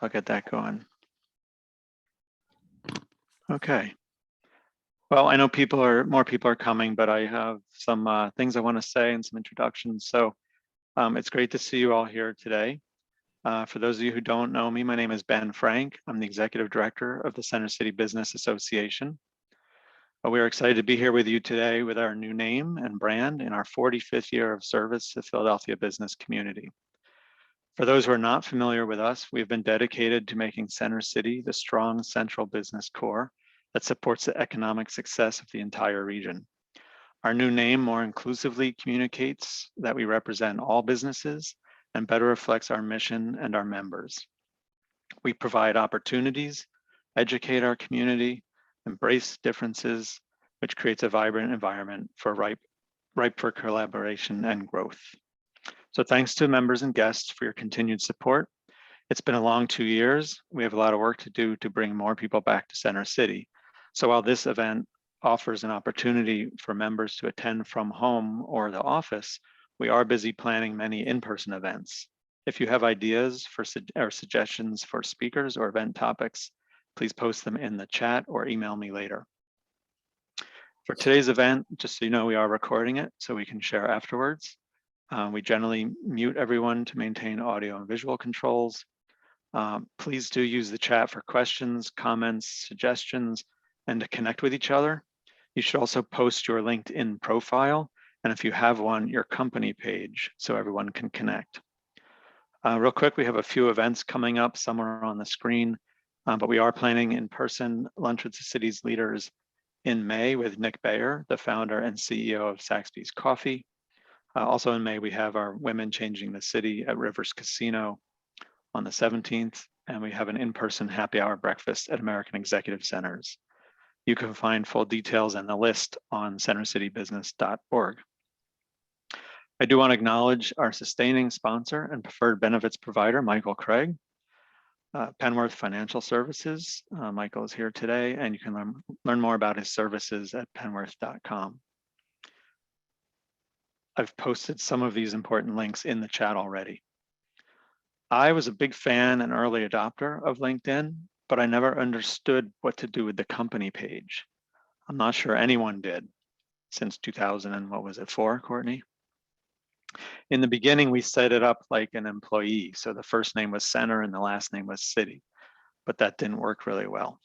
I'll get that going. Okay. Well, I know more people are coming, but I have some things I want to say and some introductions. So it's great to see you all here today. For those of you who don't know me, my name is Ben Frank. I'm the Executive Director of the Center City Business Association. We are excited to be here with you today with our new name and brand in our 45th year of service to the Philadelphia business community. For those who are not familiar with us, we've been dedicated to making Center City the strong central business core that supports the economic success of the entire region. Our new name more inclusively communicates that we represent all businesses and better reflects our mission and our members. We provide opportunities, educate our community, embrace differences, which creates a vibrant environment for ripe for collaboration and growth. So thanks to members and guests for your continued support. It's been a long 2 years. We have a lot of work to do to bring more people back to Center City. So while this event offers an opportunity for members to attend from home or the office, we are busy planning many in-person events. If you have ideas or suggestions for speakers or event topics, please post them in the chat or email me later. For today's event, just so you know, we are recording it so we can share afterwards. We generally mute everyone to maintain audio and visual controls. Please do use the chat for questions, comments, suggestions, and to connect with each other. You should also post your LinkedIn profile, and if you have one, your company page so everyone can connect. Real quick, we have a few events coming up. Some are on the screen, but we are planning in-person Lunch with the City's Leaders in May with Nick Bayer, the founder and CEO of Saxby's Coffee. Also in May, we have our Women Changing the City at Rivers Casino on the 17th, and we have an in-person happy hour breakfast at American Executive Centers. You can find full details and the list on centercitybusiness.org. I do want to acknowledge our sustaining sponsor and preferred benefits provider, Michael Craig, Penworth Financial Services. Michael is here today, and you can learn more about his services at penworth.com. I've posted some of these important links in the chat already. I was a big fan and early adopter of LinkedIn, but I never understood what to do with the company page. I'm not sure anyone did since 2000 and what was it, 4, Courtney? In the beginning, we set it up like an employee. So the first name was Center and the last name was City, but that didn't work really well.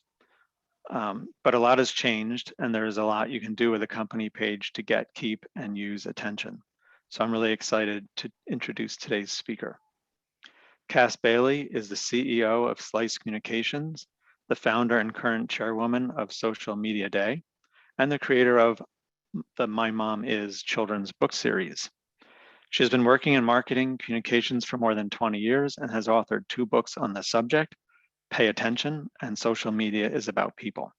But a lot has changed, and there's a lot you can do with a company page to get, keep, and use attention. So I'm really excited to introduce today's speaker. Cass Bailey is the CEO of Slice Communications, the founder and current chairwoman of Social Media Day, and the creator of the My Mom Is children's book series. She has been working in marketing communications for more than 20 years and has authored 2 books on the subject, Pay Attention and Social Media is About People.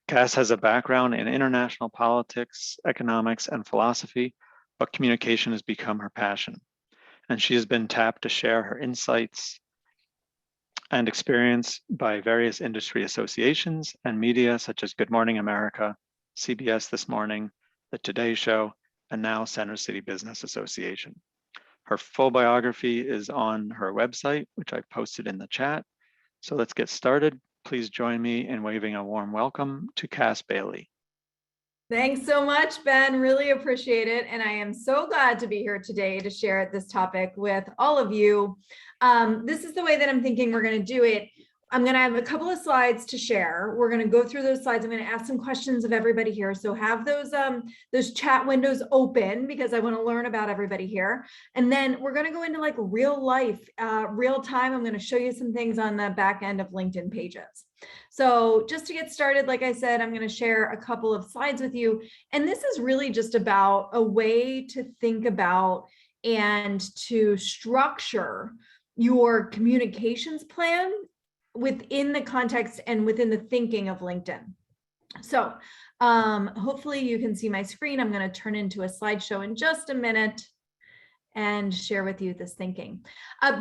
Cass has a background in international politics, economics, and philosophy, but communication has become her passion. And she has been tapped to share her insights and experience by various industry associations and media such as Good Morning America, CBS This Morning, The Today Show, and now Center City Business Association. Her full biography is on her website, which I posted in the chat. So let's get started. Please join me in waving a warm welcome to Cass Bailey. Thanks so much, Ben. Really appreciate it. And I am so glad to be here today to share this topic with all of you. This is the way that I'm thinking we're going to do it. I'm going to have a couple of slides to share. We're going to go through those slides. I'm going to ask some questions of everybody here. So have those chat windows open because I want to learn about everybody here. And then we're going to go into like real life, real time. I'm going to show you some things on the back end of LinkedIn pages. So just to get started, like I said, I'm going to share a couple of slides with you. And this is really just about a way to think about and to structure your communications plan within the context and within the thinking of LinkedIn. So hopefully you can see my screen. I'm going to turn into a slideshow in just a minute and share with you this thinking.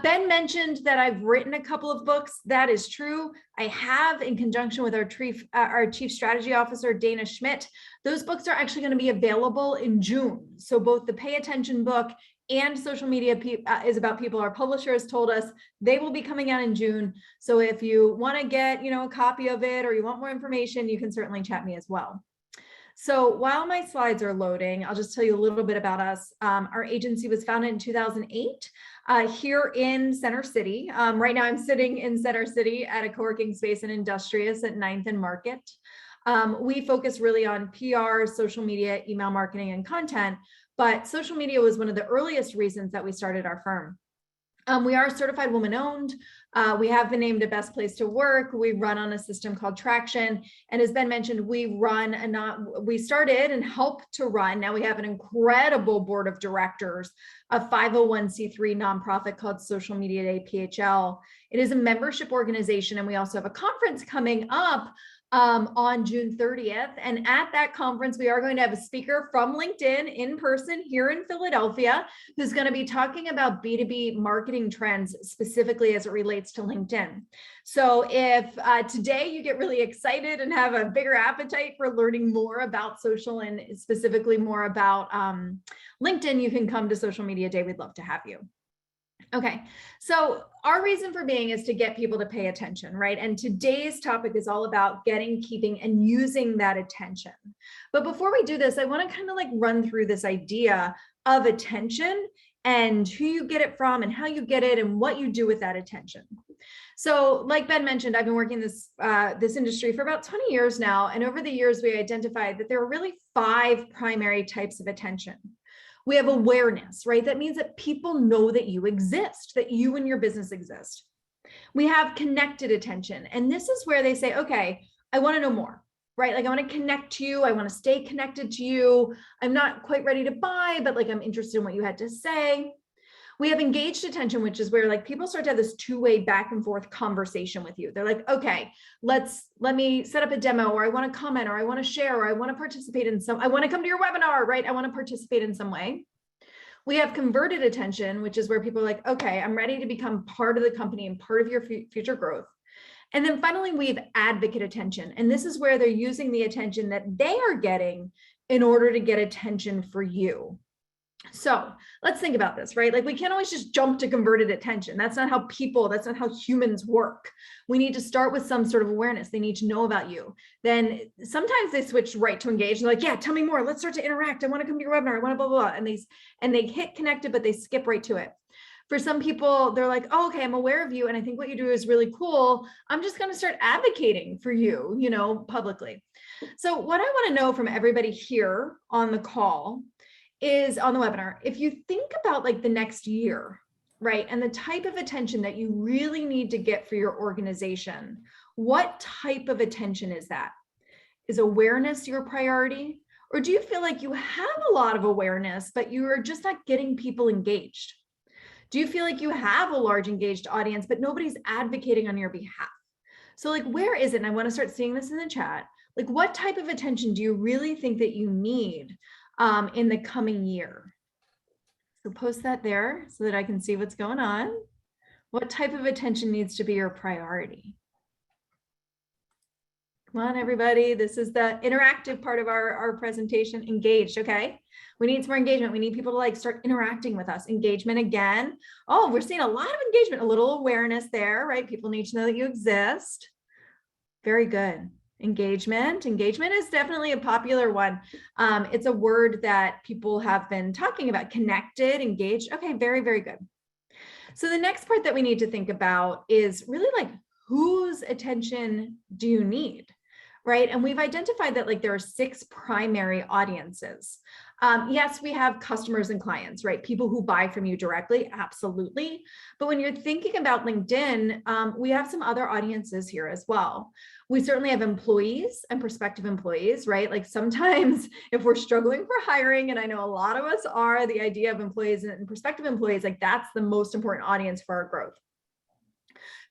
Ben mentioned that I've written a couple of books. That is true. I have, in conjunction with our Chief Strategy Officer, Dana Schmidt. Those books are actually going to be available in June. So both the Pay Attention book and social media is about people. Our publishers told us they will be coming out in June. So if you want to get, a copy of it, or you want more information, you can certainly chat me as well. So while my slides are loading, I'll just tell you a little bit about us. Our agency was founded in 2008 here in Center City. Right now I'm sitting in Center City at a co-working space in Industrious at 9th and Market. We focus really on PR, social media, email marketing, and content, but social media was one of the earliest reasons that we started our firm. We are certified woman-owned. We have been named a best place to work. We run on a system called Traction. And as Ben mentioned, we started and help to run. Now we have an incredible board of directors, a 501c3 nonprofit called Social Media Day PHL. It is a membership organization. And we also have a conference coming up on June 30th. And at that conference, we are going to have a speaker from LinkedIn in person here in Philadelphia, who's going to be talking about B2B marketing trends, specifically as it relates to LinkedIn. So if today you get really excited and have a bigger appetite for learning more about social and specifically more about LinkedIn, you can come to Social Media Day. We'd love to have you. Okay, so our reason for being is to get people to pay attention, right? And today's topic is all about getting, keeping, and using that attention. But before we do this, I want to kind of like run through this idea of attention and who you get it from and how you get it and what you do with that attention. So like Ben mentioned, I've been working this industry for about 20 years now. And over the years, we identified that there are really 5 primary types of attention. We have awareness, right? That means that people know that you exist, that you and your business exist. We have connected attention. And this is where they say, okay, I want to know more, right? Like I want to connect to you. I want to stay connected to you. I'm not quite ready to buy, but like I'm interested in what you had to say. We have engaged attention, which is where like people start to have this two-way back and forth conversation with you. They're like, okay, let me set up a demo, or I want to comment, or I want to share, or I want to participate in I want to come to your webinar, right? I want to participate in some way. We have converted attention, which is where people are like, okay, I'm ready to become part of the company and part of your future growth. And then finally, we have advocate attention. And this is where they're using the attention that they are getting in order to get attention for you. So let's think about this, right? Like we can't always just jump to converted attention. That's not how humans work. We need to start with some sort of awareness. They need to know about you. Then sometimes they switch right to engage. They're like, yeah, tell me more. Let's start to interact. I want to come to your webinar. I want to blah, blah, blah. And they hit connected, but they skip right to it. For some people, they're like, oh, okay, I'm aware of you. And I think what you do is really cool. I'm just going to start advocating for you, publicly. So what I want to know from everybody here on the call is on the webinar, if you think about like the next year, right, and the type of attention that you really need to get for your organization, what type of attention is that? Is awareness your priority? Or do you feel like you have a lot of awareness, but you are just not getting people engaged? Do you feel like you have a large engaged audience, but nobody's advocating on your behalf? So like, where is it? And I want to start seeing this in the chat. Like, what type of attention do you really think that you need in the coming year? So post that there so that I can see what's going on. What type of attention needs to be your priority? Come on, everybody. This is the interactive part of our presentation. Engaged, okay? We need some more engagement. We need people to like start interacting with us. Engagement again. Oh, we're seeing a lot of engagement, a little awareness there, right? People need to know that you exist. Very good. Engagement is definitely a popular one. It's a word that people have been talking about. Connected, engaged. Okay, very, very good. So the next part that we need to think about is really like, whose attention do you need, right? And we've identified that like there are 6 primary audiences. Yes, we have customers and clients, right? People who buy from you directly, absolutely. But when you're thinking about LinkedIn, we have some other audiences here as well. We certainly have employees and prospective employees, right? Like sometimes if we're struggling for hiring, and I know a lot of us are, the idea of employees and prospective employees, like that's the most important audience for our growth.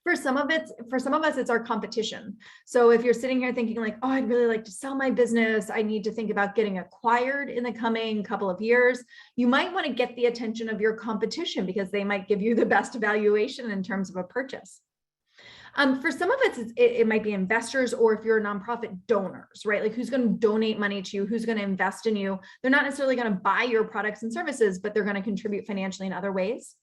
For some of us, it's our competition. So if you're sitting here thinking like, oh, I'd really like to sell my business, I need to think about getting acquired in the coming couple of years, you might want to get the attention of your competition because they might give you the best valuation in terms of a purchase. For some of us, it might be investors, or if you're a nonprofit, donors, right? Like who's going to donate money to you, who's going to invest in you. They're not necessarily going to buy your products and services, but they're going to contribute financially in other ways.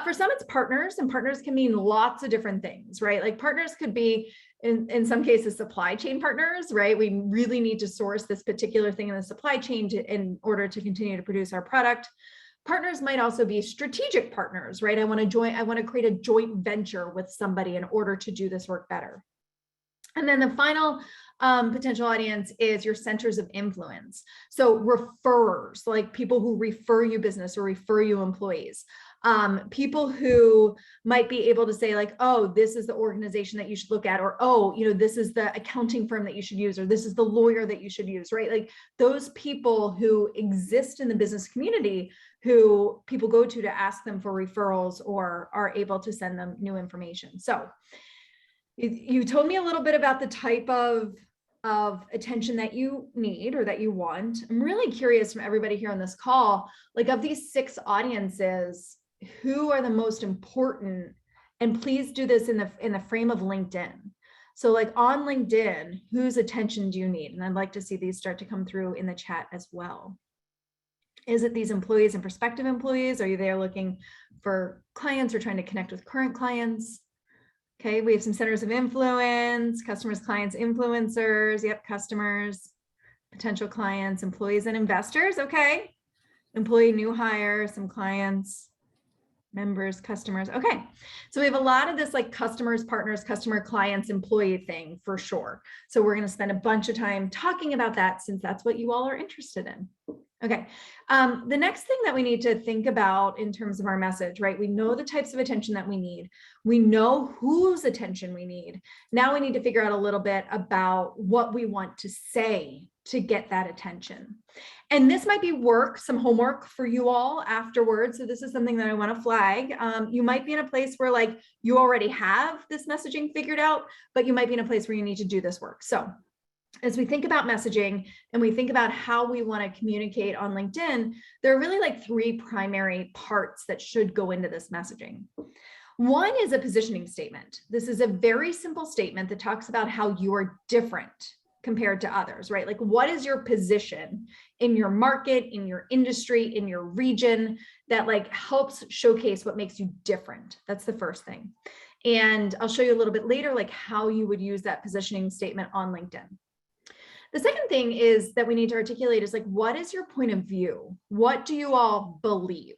For some, it's partners, and partners can mean lots of different things, right? Like partners could be, in some cases, supply chain partners, right? We really need to source this particular thing in the supply chain in order to continue to produce our product. Partners might also be strategic partners, right? I want to create a joint venture with somebody in order to do this work better. And then the final potential audience is your centers of influence. So referrers, like people who refer you business or refer you employees. People who might be able to say like, oh, this is the organization that you should look at, or, oh, this is the accounting firm that you should use, or this is the lawyer that you should use, right? Like those people who exist in the business community who people go to ask them for referrals or are able to send them new information. So you told me a little bit about the type of attention that you need or that you want. I'm really curious from everybody here on this call, like of these 6 audiences, who are the most important? And please do this in the frame of LinkedIn. So like on LinkedIn, whose attention do you need? And I'd like to see these start to come through in the chat as well. Is it these employees and prospective employees? Are you there looking for clients or trying to connect with current clients? Okay, we have some centers of influence, customers, clients, influencers. Yep, customers, potential clients, employees, and investors. Okay, employee, new hire, some clients, members, customers. Okay, so we have a lot of this like customers, partners, customer, clients, employee thing for sure. So we're going to spend a bunch of time talking about that since that's what you all are interested in. Okay, the next thing that we need to think about in terms of our message, right? We know the types of attention that we need. We know whose attention we need. Now we need to figure out a little bit about what we want to say to get that attention. And this might be some homework for you all afterwards. So this is something that I want to flag. You might be in a place where like you already have this messaging figured out, but you might be in a place where you need to do this work. So as we think about messaging and we think about how we want to communicate on LinkedIn, there are really like 3 primary parts that should go into this messaging. One is a positioning statement. This is a very simple statement that talks about how you are different compared to others, right? Like what is your position in your market, in your industry, in your region that like helps showcase what makes you different? That's the first thing. And I'll show you a little bit later, like how you would use that positioning statement on LinkedIn. The second thing is that we need to articulate is like, what is your point of view? What do you all believe?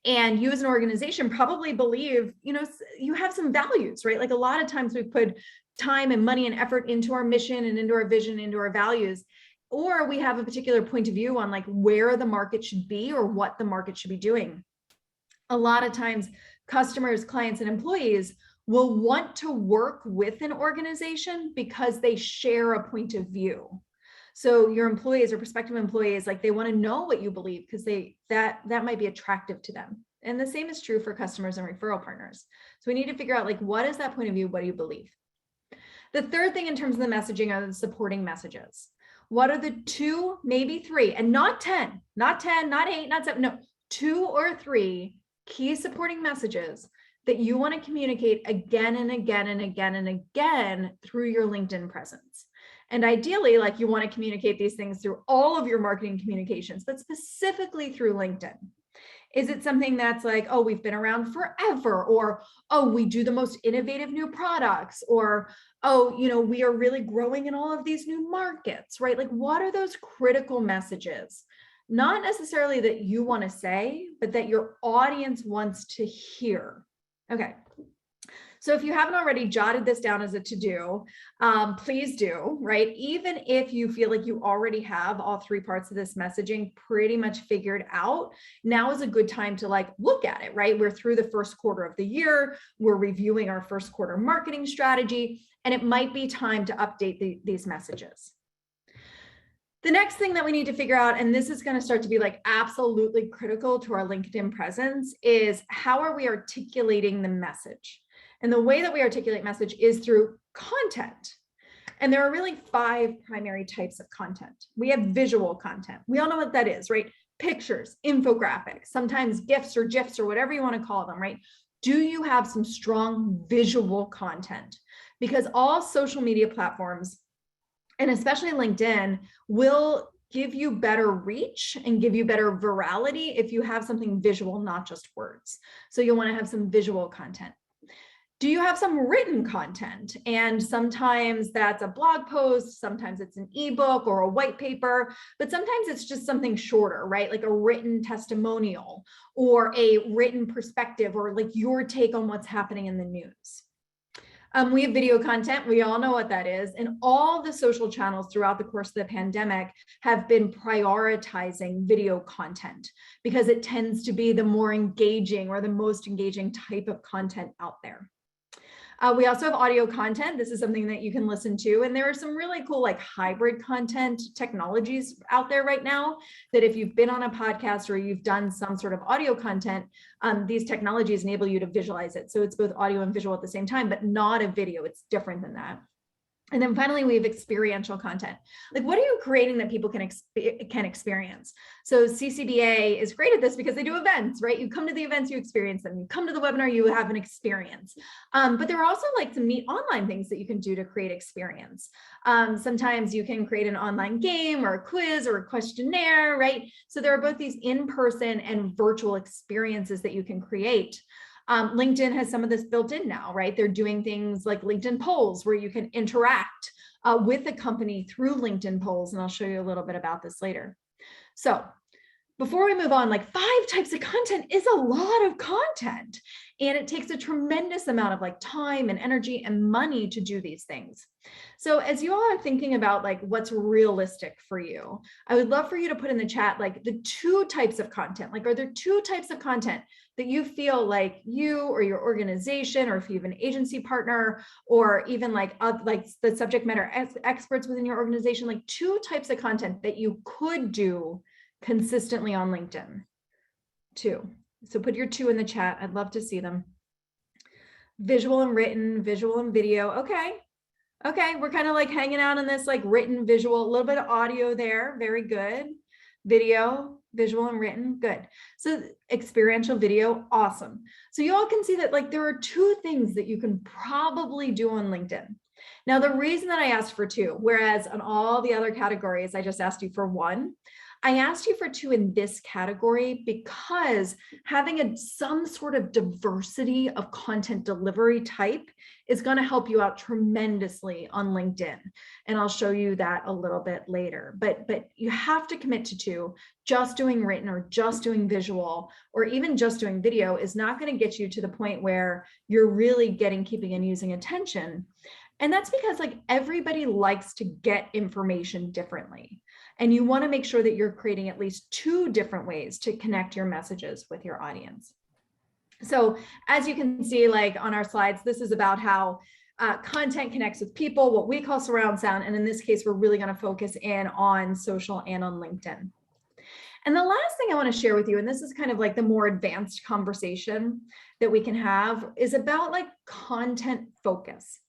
And you as an organization probably believe, you have some values, right? Like a lot of times we put time and money and effort into our mission and into our vision, into our values, or we have a particular point of view on like where the market should be or what the market should be doing. A lot of times customers, clients, and employees will want to work with an organization because they share a point of view. So your employees or prospective employees, like they want to know what you believe because that might be attractive to them. And the same is true for customers and referral partners. So we need to figure out like, what is that point of view? What do you believe? The third thing in terms of the messaging are the supporting messages. What are the 2, maybe 3, and not 10, not 8, not 7, no, 2 or 3 key supporting messages that you want to communicate again and again and again and again through your LinkedIn presence. And ideally, like you want to communicate these things through all of your marketing communications, but specifically through LinkedIn. Is it something that's like, oh, we've been around forever, or, oh, we do the most innovative new products, or, oh, we are really growing in all of these new markets, right? Like, what are those critical messages? Not necessarily that you want to say, but that your audience wants to hear. Okay. So if you haven't already jotted this down as a to-do, please do, right? Even if you feel like you already have all 3 parts of this messaging pretty much figured out, now is a good time to like look at it, right? We're through the first quarter of the year. We're reviewing our first quarter marketing strategy, and it might be time to update these messages. The next thing that we need to figure out, and this is going to start to be like absolutely critical to our LinkedIn presence, is how are we articulating the message? And the way that we articulate message is through content. And there are really 5 primary types of content. We have visual content. We all know what that is, right? Pictures, infographics, sometimes GIFs or GIFs or whatever you want to call them, right? Do you have some strong visual content? Because all social media platforms, and especially LinkedIn, will give you better reach and give you better virality if you have something visual, not just words. So you'll want to have some visual content. Do you have some written content? And sometimes that's a blog post, sometimes it's an ebook or a white paper, but sometimes it's just something shorter, right? Like a written testimonial or a written perspective or like your take on what's happening in the news. We have video content. We all know what that is. And all the social channels throughout the course of the pandemic have been prioritizing video content because it tends to be the more engaging or the most engaging type of content out there. We also have audio content. This is something that you can listen to. And there are some really cool like hybrid content technologies out there right now that if you've been on a podcast or you've done some sort of audio content, these technologies enable you to visualize it. So it's both audio and visual at the same time, but not a video. It's different than that. And then finally, we have experiential content. Like, what are you creating that people can experience? So CCBA is great at this because they do events, right? You come to the events, you experience them. You come to the webinar, you have an experience. But there are also like some neat online things that you can do to create experience. Sometimes you can create an online game or a quiz or a questionnaire, right? So there are both these in-person and virtual experiences that you can create. LinkedIn has some of this built in now, right? They're doing things like LinkedIn polls where you can interact with the company through LinkedIn polls. And I'll show you a little bit about this later. So before we move on, like 5 types of content is a lot of content. And it takes a tremendous amount of like time and energy and money to do these things. So as you all are thinking about like what's realistic for you, I would love for you to put in the chat, like the 2 types of content. Like, are there 2 types of content that you feel like you or your organization, or if you have an agency partner, or even like the subject matter experts within your organization, like 2 types of content that you could do consistently on LinkedIn? 2. So put your 2 in the chat. I'd love to see them. Visual and written, visual and video. Okay. Okay. We're kind of like hanging out on this like written, visual, a little bit of audio there. Very good. Video, visual and written. Good. So experiential video. Awesome. So you all can see that like there are 2 things that you can probably do on LinkedIn. Now, the reason that I asked for 2, whereas on all the other categories, I just asked you for 1, I asked you for 2 in this category because having some sort of diversity of content delivery type is going to help you out tremendously on LinkedIn. And I'll show you that a little bit later. But you have to commit to 2. Just doing written or just doing visual or even just doing video is not going to get you to the point where you're really keeping and using attention. And that's because like everybody likes to get information differently. And you want to make sure that you're creating at least 2 different ways to connect your messages with your audience. So as you can see, like on our slides, this is about how content connects with people, what we call surround sound. And in this case, we're really going to focus in on social and on LinkedIn. And the last thing I want to share with you, and this is kind of like the more advanced conversation that we can have, is about like content focus.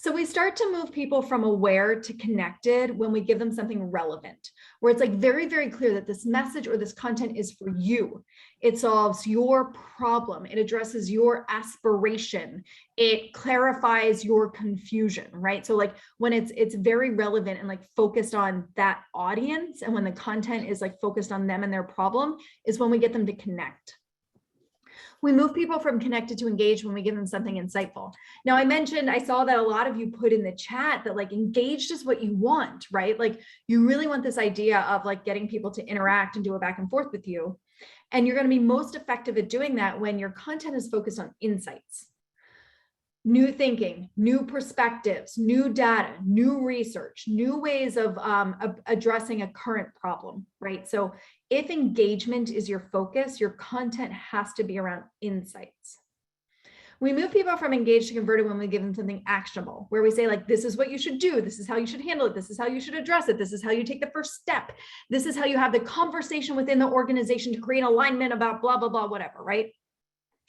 So we start to move people from aware to connected when we give them something relevant, where it's like very, very clear that this message or this content is for you. It solves your problem. It addresses your aspiration. It clarifies your confusion, right? So like when it's very relevant and like focused on that audience, and when the content is like focused on them and their problem, is when we get them to connect. We move people from connected to engaged when we give them something insightful. Now, I saw that a lot of you put in the chat that like engaged is what you want, right? Like you really want this idea of like getting people to interact and do a back and forth with you. And you're going to be most effective at doing that when your content is focused on insights. New thinking, new perspectives, new data, new research, new ways of addressing a current problem, right? So if engagement is your focus, your content has to be around insights. We move people from engaged to converted when we give them something actionable, where we say like, this is what you should do. This is how you should handle it. This is how you should address it. This is how you take the first step. This is how you have the conversation within the organization to create alignment about blah, blah, blah, whatever, right?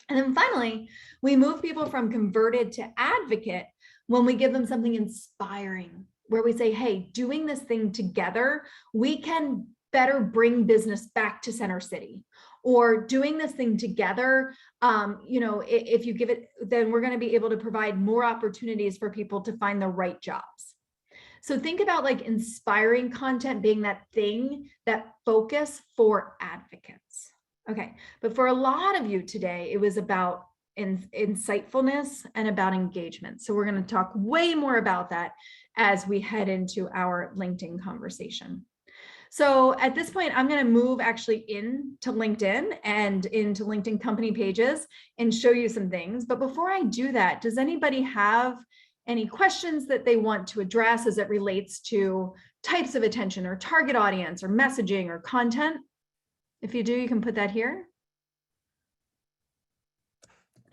And then finally, we move people from converted to advocate when we give them something inspiring, where we say, hey, doing this thing together, we can better bring business back to Center City, or doing this thing together, if you give it, then we're going to be able to provide more opportunities for people to find the right jobs. So think about like inspiring content being that thing, that focus for advocates. Okay, but for a lot of you today, it was about insightfulness and about engagement. So we're going to talk way more about that as we head into our LinkedIn conversation. So at this point, I'm going to move actually into LinkedIn and into LinkedIn company pages and show you some things. But before I do that, does anybody have any questions that they want to address as it relates to types of attention or target audience or messaging or content? If you do, you can put that here.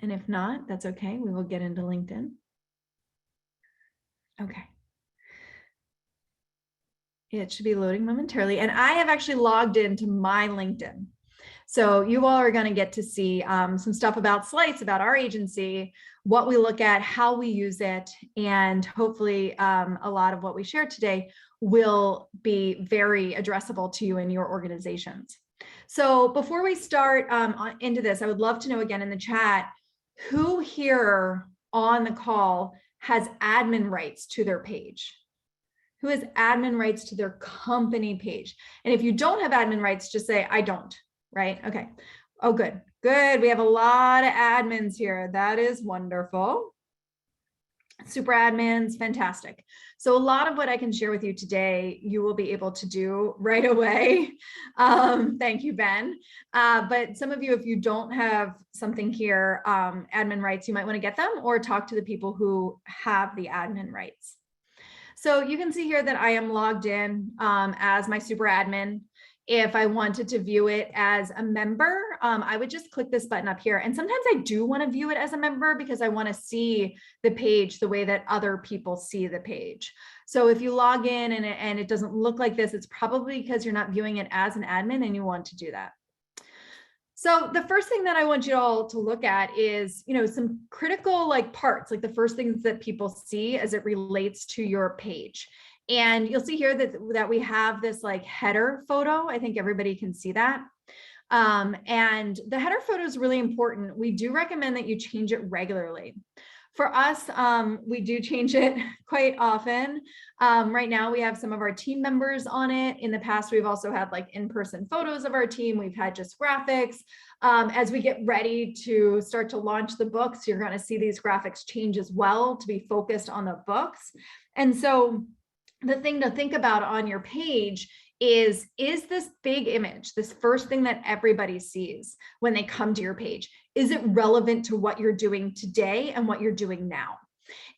And if not, that's okay. We will get into LinkedIn. Okay. It should be loading momentarily. And I have actually logged into my LinkedIn. So you all are going to get to see some stuff about Slice, about our agency, what we look at, how we use it, and hopefully a lot of what we share today will be very addressable to you in your organizations. So before we start into this, I would love to know again in the chat, who here on the call has admin rights to their page? Who has admin rights to their company page? And if you don't have admin rights, just say, I don't, right? Okay. Oh, good. Good. We have a lot of admins here. That is wonderful. Super admins, fantastic. So a lot of what I can share with you today, you will be able to do right away. Thank you, Ben. But some of you, if you don't have something here, admin rights, you might want to get them or talk to the people who have the admin rights. So you can see here that I am logged in as my super admin. If I wanted to view it as a member, I would just click this button up here. And sometimes I do want to view it as a member because I want to see the page the way that other people see the page. So if you log in and it doesn't look like this, it's probably because you're not viewing it as an admin and you want to do that. So the first thing that I want you all to look at is, some critical parts, like the first things that people see as it relates to your page. And you'll see here that we have this header photo. I think everybody can see that. And the header photo is really important. We do recommend that you change it regularly. For us, we do change it quite often. Right now, we have some of our team members on it. In the past, we've also had in-person photos of our team. We've had just graphics. As we get ready to start to launch the books, you're going to see these graphics change as well to be focused on the books. And so the thing to think about on your page is this big image, this first thing that everybody sees when they come to your page, is it relevant to what you're doing today and what you're doing now?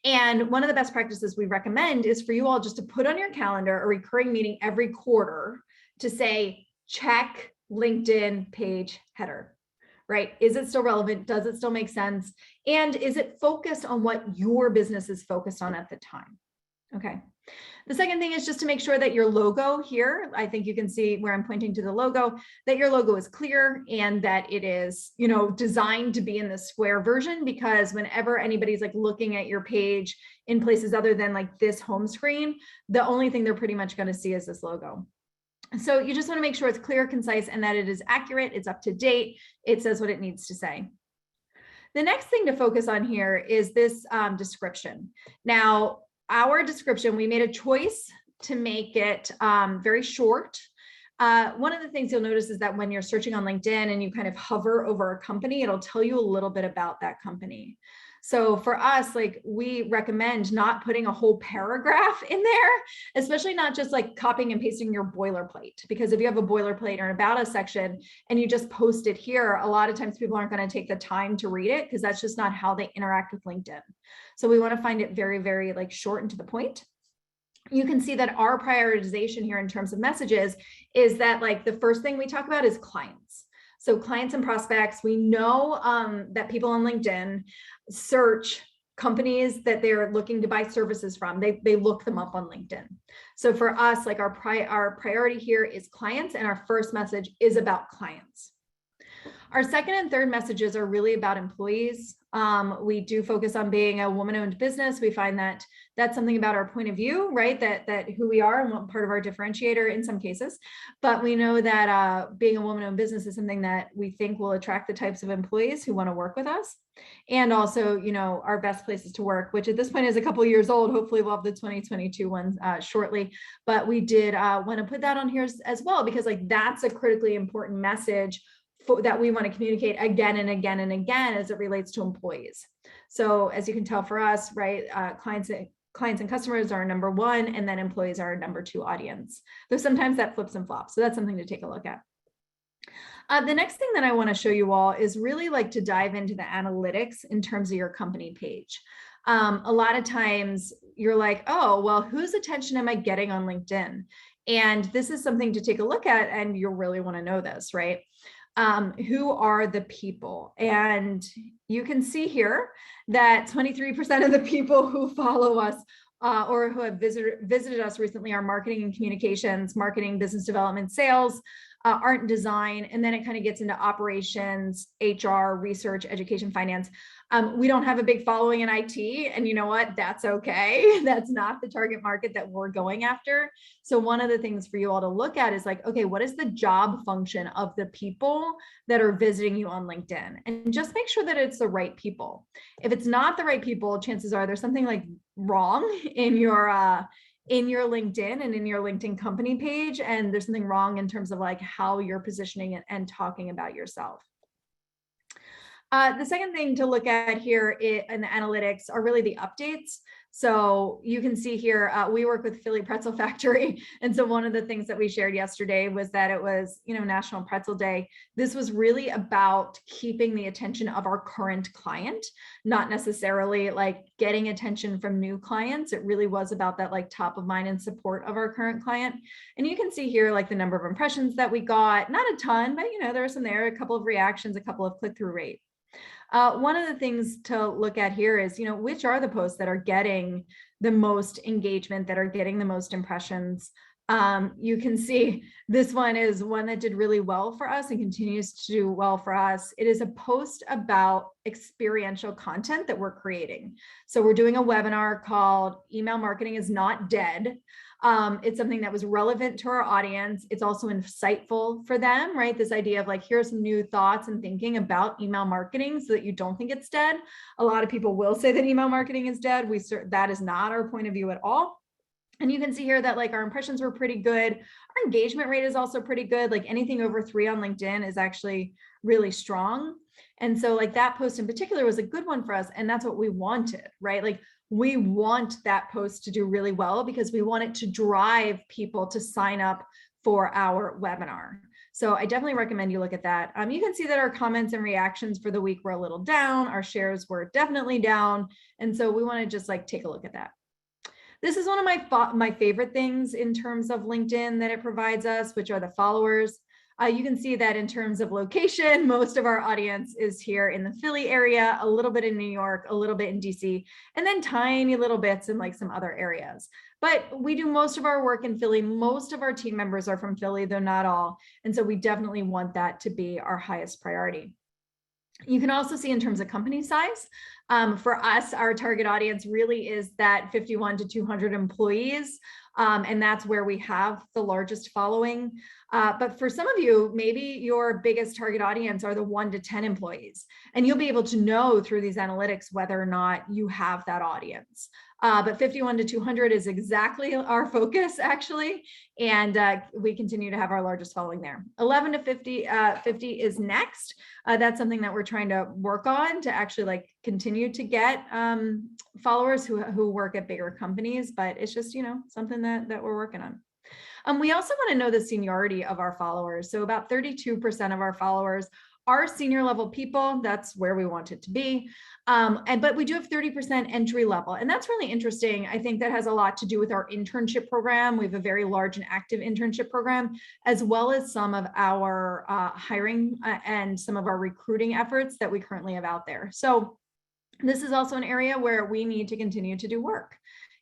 And one of the best practices we recommend is for you all just to put on your calendar a recurring meeting every quarter to say, check LinkedIn page header, right? Is it still relevant? Does it still make sense? And is it focused on what your business is focused on at the time? Okay. The second thing is just to make sure that your logo here, I think you can see where I'm pointing to the logo, that your logo is clear and that it is, designed to be in the square version, because whenever anybody's looking at your page in places other than this home screen, the only thing they're pretty much going to see is this logo. So you just want to make sure it's clear, concise, and that it is accurate, it's up to date, it says what it needs to say. The next thing to focus on here is this description. Now, our description, we made a choice to make it very short. One of the things you'll notice is that when you're searching on LinkedIn and you kind of hover over a company, it'll tell you a little bit about that company. So for us, we recommend not putting a whole paragraph in there, especially not just copying and pasting your boilerplate, because if you have a boilerplate or an about us section and you just post it here, a lot of times people aren't going to take the time to read it because that's just not how they interact with LinkedIn. So we want to find it very, very short and to the point. You can see that our prioritization here in terms of messages is that the first thing we talk about is clients. So clients and prospects, we know that people on LinkedIn search companies that they're looking to buy services from. They look them up on LinkedIn. So for us, our priority here is clients, and our first message is about clients. Our second and third messages are really about employees. We do focus on being a woman-owned business. We find that that's something about our point of view, right? That who we are and what part of our differentiator in some cases. But we know that being a woman-owned business is something that we think will attract the types of employees who want to work with us. And also, you know, our best places to work, which at this point is a couple of years old. Hopefully we'll have the 2022 ones shortly. But we did want to put that on here as well, because like that's a critically important message that we want to communicate again and again and again as it relates to employees. So as you can tell for us, right, clients and customers are number one, and then employees are number two audience. Though sometimes that flips and flops. So that's something to take a look at. The next thing that I want to show you all is really like to dive into the analytics in terms of your company page. A lot of times you're like, oh, well, whose attention am I getting on LinkedIn? And this is something to take a look at, and you'll really want to know this, right? Who are the people? And you can see here that 23% of the people who follow us or who have visited us recently are marketing and communications, marketing, business development, sales, art and design, and then it kind of gets into operations, HR, research, education, finance. We don't have a big following in IT, and you know what? That's okay. That's not the target market that we're going after. So one of the things for you all to look at is like, okay, what is the job function of the people that are visiting you on LinkedIn? And just make sure that it's the right people. If it's not the right people, chances are there's something like wrong in your LinkedIn and in your LinkedIn company page, and there's something wrong in terms of like how you're positioning it and talking about yourself. The second thing to look at here in the analytics are really the updates. So you can see here, we work with Philly Pretzel Factory. And so one of the things that we shared yesterday was that it was, you know, National Pretzel Day. This was really about keeping the attention of our current client, not necessarily like getting attention from new clients. It really was about that like top of mind and support of our current client. And you can see here like the number of impressions that we got, not a ton, but you know, there are some there, a couple of reactions, a couple of click-through rate. One of the things to look at here is, you know, which are the posts that are getting the most engagement, that are getting the most impressions. You can see this one is one that did really well for us and continues to do well for us. It is a post about experiential content that we're creating. So we're doing a webinar called Email Marketing is Not Dead. It's something that was relevant to our audience. It's also insightful for them, right? This idea of like, here's some new thoughts and thinking about email marketing so that you don't think it's dead. A lot of people will say that email marketing is dead. That is not our point of view at all. And you can see here that like our impressions were pretty good. Our engagement rate is also pretty good. Like anything over 3 on LinkedIn is actually really strong. And so like that post in particular was a good one for us. And that's what we wanted, right? Like we want that post to do really well because we want it to drive people to sign up for our webinar. So I definitely recommend you look at that. You can see that our comments and reactions for the week were a little down. Our shares were definitely down. And so we want to just like take a look at that. This is one of my favorite things in terms of LinkedIn that it provides us, which are the followers. You can see that in terms of location, most of our audience is here in the Philly area, a little bit in New York, a little bit in DC, and then tiny little bits in like some other areas. But we do most of our work in Philly. Most of our team members are from Philly, though not all. And so we definitely want that to be our highest priority. You can also see in terms of company size, for us, our target audience really is that 51 to 200 employees. And that's where we have the largest following. But for some of you, maybe your biggest target audience are the 1 to 10 employees. And you'll be able to know through these analytics whether or not you have that audience. But 51 to 200 is exactly our focus, actually. And we continue to have our largest following there. 11 to 50 is next. That's something that we're trying to work on to actually like continue to get followers who work at bigger companies. But it's just, you know, something that we're working on. We also want to know the seniority of our followers. So about 32% of our followers are senior level people. That's where we want it to be. But we do have 30% entry level. And that's really interesting. I think that has a lot to do with our internship program. We have a very large and active internship program, as well as some of our hiring and some of our recruiting efforts that we currently have out there. So this is also an area where we need to continue to do work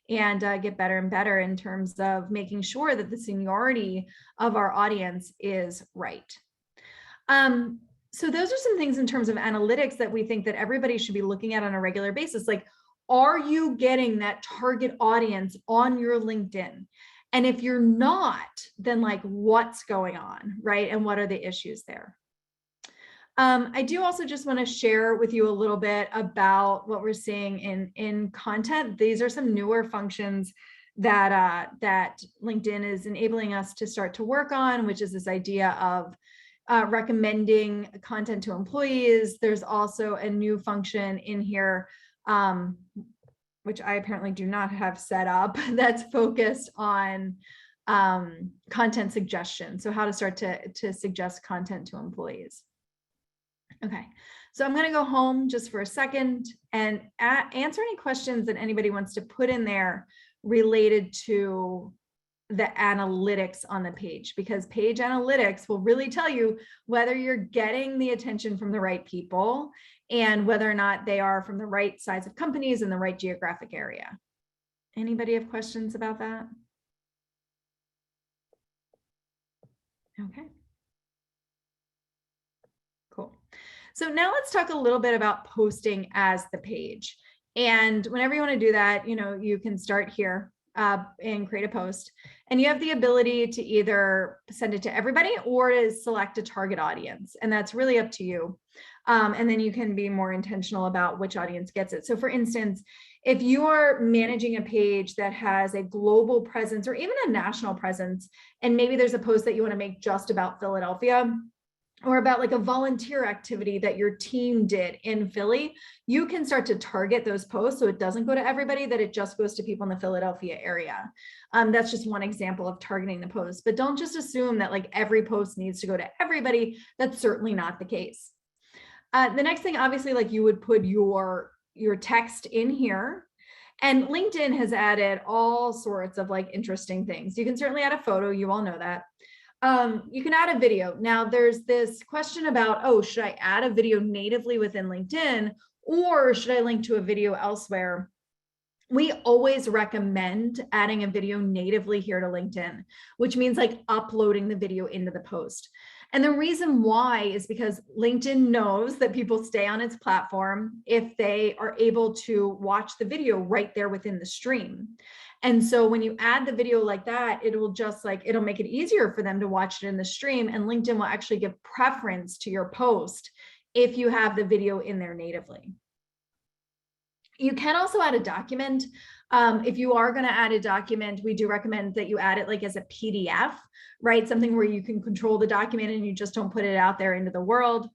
and get better and better in terms of making sure that the seniority of our audience is right. So those are some things in terms of analytics that we think that everybody should be looking at on a regular basis. Like, are you getting that target audience on your LinkedIn? And if you're not, then like what's going on, right? And what are the issues there? I do also just want to share with you a little bit about what we're seeing in content. These are some newer functions that that LinkedIn is enabling us to start to work on, which is this idea of recommending content to employees. There's also a new function in here, which I apparently do not have set up, that's focused on content suggestion. So how to start to suggest content to employees. Okay, so I'm going to go home just for a second and answer any questions that anybody wants to put in there related to the analytics on the page, because page analytics will really tell you whether you're getting the attention from the right people and whether or not they are from the right size of companies in the right geographic area. Anybody have questions about that? Okay. Cool. So now let's talk a little bit about posting as the page. And whenever you want to do that, you can start here and create a post. And you have the ability to either send it to everybody or to select a target audience. And that's really up to you. And then you can be more intentional about which audience gets it. So for instance, if you are managing a page that has a global presence or even a national presence, and maybe there's a post that you want to make just about Philadelphia, or about like a volunteer activity that your team did in Philly, you can start to target those posts so it doesn't go to everybody, that it just goes to people in the Philadelphia area. That's just one example of targeting the post, but don't just assume that like every post needs to go to everybody. That's certainly not the case. The next thing, obviously, like you would put your text in here. And LinkedIn has added all sorts of like interesting things. You can certainly add a photo, you all know that. You can add a video. Now there's this question about, oh, should I add a video natively within LinkedIn or should I link to a video elsewhere? We always recommend adding a video natively here to LinkedIn, which means like uploading the video into the post. And the reason why is because LinkedIn knows that people stay on its platform if they are able to watch the video right there within the stream. And so when you add the video like that, it'll make it easier for them to watch it in the stream, and LinkedIn will actually give preference to your post if you have the video in there natively. You can also add a document. If you are going to add a document, we do recommend that you add it like as a PDF, right? Something where you can control the document and you just don't put it out there into the world.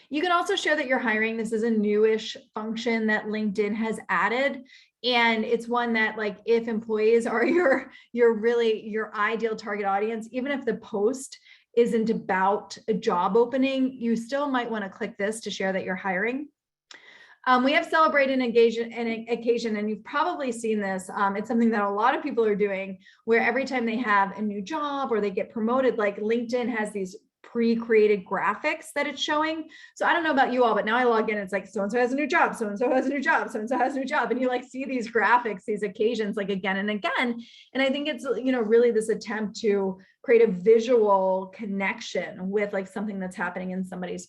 You can also share that you're hiring. This is a newish function that LinkedIn has added. And it's one that, like, if employees are your ideal target audience, even if the post isn't about a job opening, you still might want to click this to share that you're hiring. We have celebrate an occasion, and you've probably seen this. It's something that a lot of people are doing, where every time they have a new job or they get promoted, like LinkedIn has these pre-created graphics that it's showing. So I don't know about you all, but now I log in, it's like, so-and-so has a new job, so-and-so has a new job, so-and-so has a new job. And you like see these graphics, these occasions like again and again. And I think it's, really this attempt to create a visual connection with like something that's happening in somebody's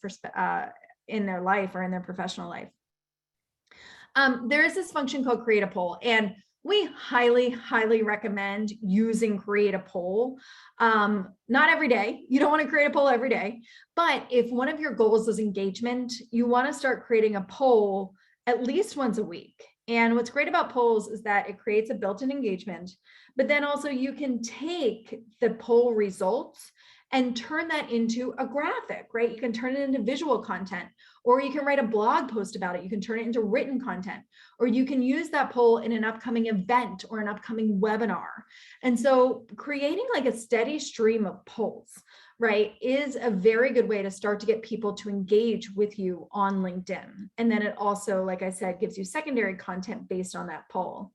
in their life or in their professional life. There is this function called create a poll, and we highly, highly recommend using create a poll. Not every day. You don't want to create a poll every day, but if one of your goals is engagement, you want to start creating a poll at least once a week. And what's great about polls is that it creates a built-in engagement, but then also you can take the poll results and turn that into a graphic, right? You can turn it into visual content, or you can write a blog post about it. You can turn it into written content, or you can use that poll in an upcoming event or an upcoming webinar. And so creating like a steady stream of polls, right, is a very good way to start to get people to engage with you on LinkedIn. And then it also, like I said, gives you secondary content based on that poll.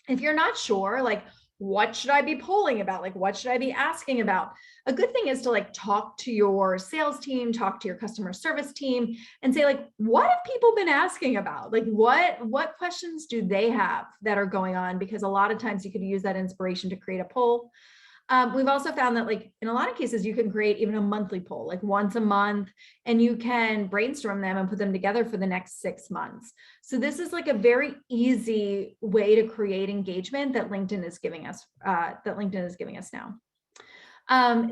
If you're not sure, like, what should I be polling about? Like, what should I be asking about? A good thing is to like talk to your sales team, talk to your customer service team, and say like, what have people been asking about? Like, what questions do they have that are going on? Because a lot of times you could use that inspiration to create a poll. We've also found that like in a lot of cases, you can create even a monthly poll, like once a month, and you can brainstorm them and put them together for the next 6 months. So this is like a very easy way to create engagement that LinkedIn is giving us, now.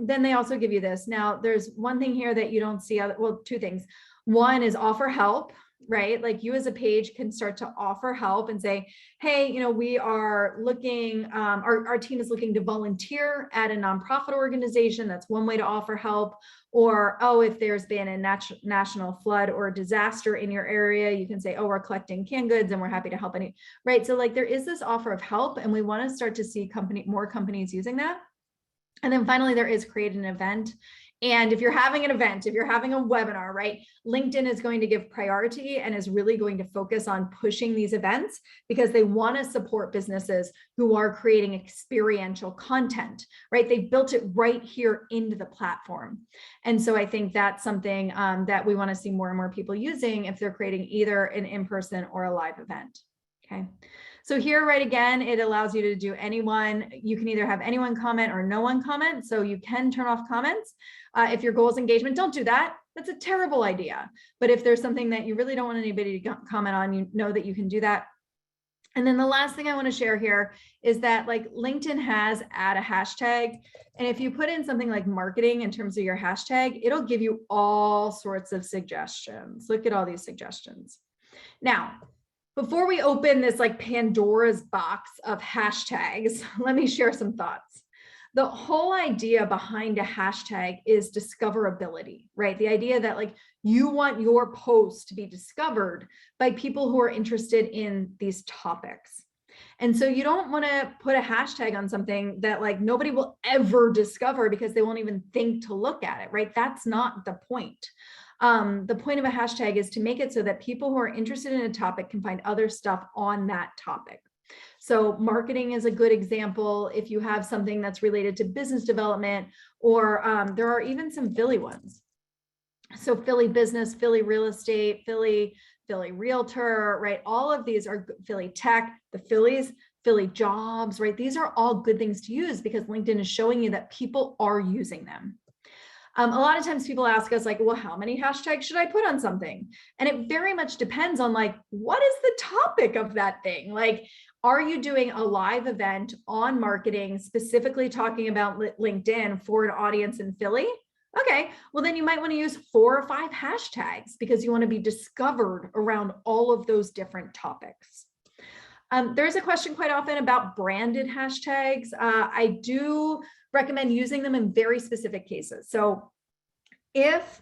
Then they also give you this. Now, there's one thing here that you don't see, well, two things. One is offer help, right? Like you as a page can start to offer help and say, hey, we are looking, our team is looking to volunteer at a nonprofit organization. That's one way to offer help. Or, oh, if there's been a national flood or disaster in your area, you can say, oh, we're collecting canned goods and we're happy to help any, right? So like there is this offer of help, and we want to start to see more companies using that. And then finally, there is create an event. And if you're having an event, if you're having a webinar, right, LinkedIn is going to give priority and is really going to focus on pushing these events because they want to support businesses who are creating experiential content, right? They built it right here into the platform. And so I think that's something that we want to see more and more people using if they're creating either an in-person or a live event. Okay. So here, right, again, it allows you to do anyone. You can either have anyone comment or no one comment. So you can turn off comments. If your goal is engagement, don't do that. That's a terrible idea. But if there's something that you really don't want anybody to comment on, you know that you can do that. And then the last thing I want to share here is that like LinkedIn has add a hashtag. And if you put in something like marketing in terms of your hashtag, it'll give you all sorts of suggestions. Look at all these suggestions. Now, before we open this like Pandora's box of hashtags, let me share some thoughts. The whole idea behind a hashtag is discoverability, right? The idea that like you want your post to be discovered by people who are interested in these topics. And so you don't want to put a hashtag on something that like nobody will ever discover because they won't even think to look at it, right? That's not the point. The point of a hashtag is to make it so that people who are interested in a topic can find other stuff on that topic. So marketing is a good example. If you have something that's related to business development, or there are even some Philly ones. So Philly business, Philly real estate, Philly realtor, right? All of these are Philly tech, the Phillies, Philly jobs, right? These are all good things to use because LinkedIn is showing you that people are using them. A lot of times people ask us like, well, how many hashtags should I put on something? And it very much depends on like, what is the topic of that thing? Like, are you doing a live event on marketing, specifically talking about LinkedIn for an audience in Philly? Okay, well, then you might want to use 4 or 5 hashtags because you want to be discovered around all of those different topics. There's a question quite often about branded hashtags. I do recommend using them in very specific cases. So if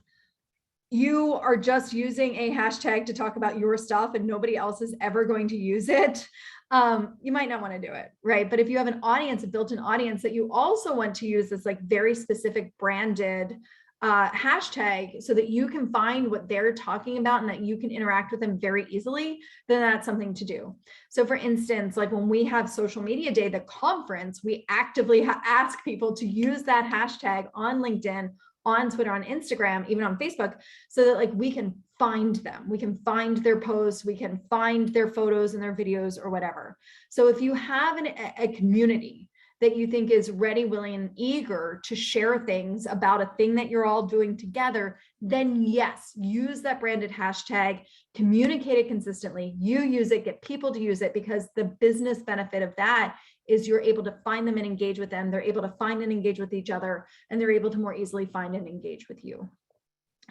you are just using a hashtag to talk about your stuff and nobody else is ever going to use it, you might not want to do it, right? But if you have an audience, a built-in audience that you also want to use this like very specific branded hashtag so that you can find what they're talking about and that you can interact with them very easily, then that's something to do. So for instance, like when we have social media day, the conference, we actively ask people to use that hashtag on LinkedIn, on Twitter, on Instagram, even on Facebook, so that like we can find them, we can find their posts, we can find their photos and their videos or whatever. So if you have a community that you think is ready, willing, and eager to share things about a thing that you're all doing together, then yes, use that branded hashtag, communicate it consistently, you use it, get people to use it, because the business benefit of that is you're able to find them and engage with them. They're able to find and engage with each other, and they're able to more easily find and engage with you.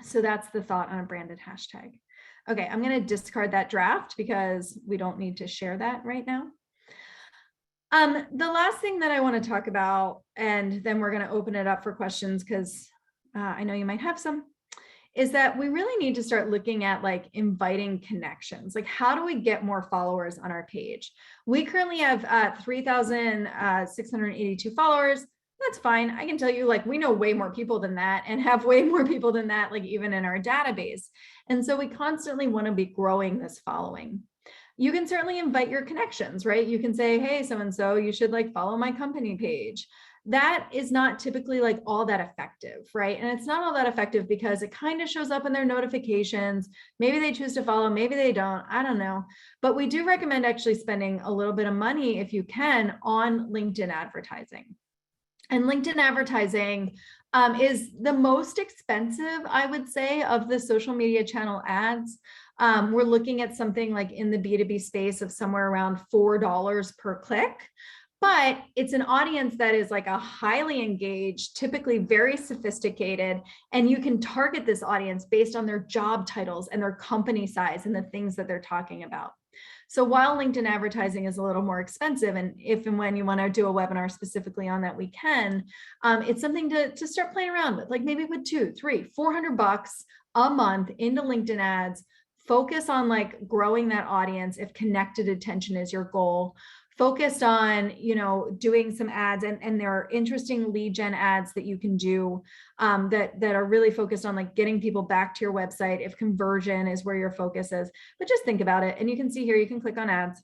So that's the thought on a branded hashtag. Okay, I'm going to discard that draft because we don't need to share that right now. The last thing that I want to talk about, and then we're going to open it up for questions because I know you might have some, is that we really need to start looking at like inviting connections. Like, how do we get more followers on our page? We currently have 3,682 followers. That's fine. I can tell you, like, we know way more people than that and have way more people than that, like even in our database. And so we constantly want to be growing this following. You can certainly invite your connections, right? You can say, hey, so-and-so, you should like follow my company page. That is not typically like all that effective, right? And it's not all that effective because it kind of shows up in their notifications. Maybe they choose to follow, maybe they don't, I don't know. But we do recommend actually spending a little bit of money, if you can, on LinkedIn advertising. And LinkedIn advertising is the most expensive, I would say, of the social media channel ads. We're looking at something like in the B2B space of somewhere around $4 per click. But it's an audience that is like a highly engaged, typically very sophisticated, and you can target this audience based on their job titles and their company size and the things that they're talking about. So while LinkedIn advertising is a little more expensive, and if and when you want to do a webinar specifically on that, we can, it's something to start playing around with, like maybe with $200, $300, $400 a month into LinkedIn ads. Focus on like growing that audience if connected attention is your goal. Focused on, doing some ads, and there are interesting lead gen ads that you can do that are really focused on like getting people back to your website if conversion is where your focus is. But just think about it. And you can see here, you can click on ads.